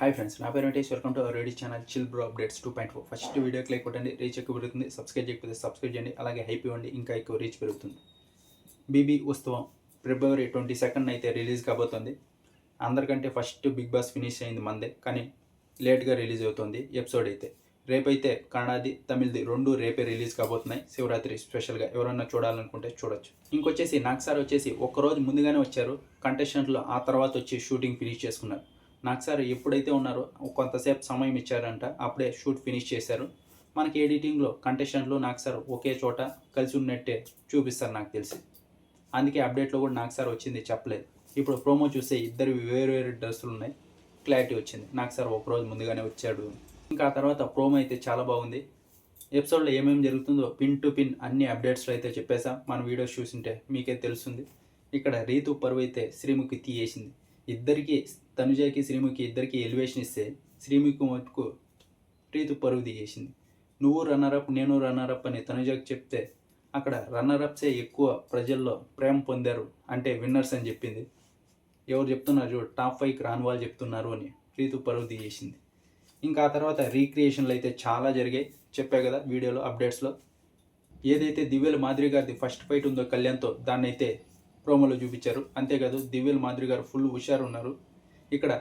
Hi friends, నా పేరు Venkatesh. Welcome to our ready channel chill bro updates 2.4. First వీడియోకి like కొట్టండి, రీచ్ ఎక్కువ పెరుగుతుంది. సబ్స్క్రైబ్ చేయకపోతే సబ్స్క్రైబ్ చేయండి, అలాగే హైప్ ఇవ్వండి, ఇంకా ఎక్కువ రీచ్ పెరుగుతుంది. బీబీ ఉత్సవం ఫిబ్రవరి 22 అయితే రిలీజ్ కాబోతుంది. అందరికంటే ఫస్ట్ బిగ్ బాస్ ఫినిష్ అయింది మందే, కానీ లేట్గా రిలీజ్ అవుతుంది ఎపిసోడ్ అయితే. రేపైతే కన్నడది తమిళ్ది రెండు రేపే రిలీజ్ కాబోతున్నాయి. శివరాత్రి స్పెషల్గా ఎవరన్నా చూడాలనుకుంటే చూడొచ్చు. ఇంకొచ్చేసి నాగ్సార్ వచ్చేసి ఒక్కరోజు ముందుగానే వచ్చారు కంటెస్టెంట్లు, ఆ తర్వాత వచ్చి షూటింగ్ ఫినిష్ చేసుకున్నారు. నాగ్సార్ ఎప్పుడైతే ఉన్నారో కొంతసేపు సమయం ఇచ్చారంట, అప్పుడే షూట్ ఫినిష్ చేశారు. మనకి ఎడిటింగ్లో కంటెస్టెంట్లు నాగ్సార్ ఒకే చోట కలిసి ఉన్నట్టే చూపిస్తారు నాకు తెలిసి. అందుకే అప్డేట్లో కూడా నాగ్సార్ వచ్చింది చెప్పలేదు. ఇప్పుడు ప్రోమో చూస్తే ఇద్దరు వేరు వేరు డ్రెస్సులు ఉన్నాయి, క్లారిటీ వచ్చింది. నాగ్సార్ ఒకరోజు ముందుగానే వచ్చాడు. ఇంకా ఆ తర్వాత ప్రోమో అయితే చాలా బాగుంది. ఎపిసోడ్లో ఏమేమి జరుగుతుందో పిన్ టు పిన్ అన్ని అప్డేట్స్లో అయితే చెప్పేసాం. మన వీడియోస్ చూసింటే మీకే తెలుస్తుంది. ఇక్కడ రీతు పరువు అయితే శ్రీముఖి తీయేసింది. ఇద్దరికి, తనుజకి శ్రీముఖి ఇద్దరికి ఎలివేషన్ ఇస్తే శ్రీముఖి మటుకు రీతు పరువు తీయేసింది. నువ్వు రన్నరప్ నేను రన్నరప్ అని తనుజకి చెప్తే అక్కడ రన్నరప్సే ఎక్కువ ప్రజల్లో ప్రేమ పొందారు, అంటే విన్నర్స్ అని చెప్పింది. ఎవరు చెప్తున్నారు చూడు, టాప్ 5కి రాని వాళ్ళు చెప్తున్నారు అని రీతు పరువు తీయేసింది. ఇంకా ఆ తర్వాత రీక్రియేషన్లు అయితే చాలా జరిగాయి, చెప్పా కదా వీడియోలో అప్డేట్స్లో. ఏదైతే దివ్యల మాదిరి గారిది ఫస్ట్ ఫైట్ ఉందో కళ్యాణ్తో, దాన్ని అయితే ప్రోమోలో చూపించారు. అంతేకాదు దివ్యల మాదిరి గారు ఫుల్ హుషారు ఉన్నారు. ఇక్కడ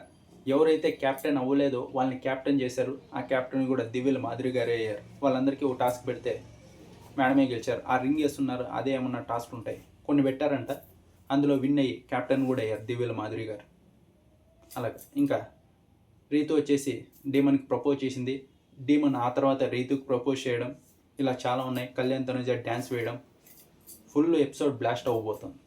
ఎవరైతే క్యాప్టెన్ అవ్వలేదో వాళ్ళని క్యాప్టెన్ చేశారు. ఆ క్యాప్టెన్ కూడా దివ్యల మాదిరి గారే అయ్యారు. వాళ్ళందరికీ ఒక టాస్క్ పెడితే మేడమే గెలిచారు. ఆ రింగ్ వేస్తున్నారు, అదే ఏమన్నా టాస్క్ ఉంటాయి కొన్ని పెట్టారంట, అందులో విన్ అయ్యి క్యాప్టెన్ కూడా అయ్యారు దివ్యల మాదిరి గారు. అలాగే ఇంకా రీతు వచ్చేసి డీమన్కి ప్రపోజ్ చేసింది. డీమన్ ఆ తర్వాత రీతుకి ప్రపోజ్ చేయడం, ఇలా చాలా ఉన్నాయి. కళ్యాణ్ తనుజ డ్యాన్స్ వేయడం, ఫుల్ ఎపిసోడ్ బ్లాస్ట్ అవ్వబోతుంది.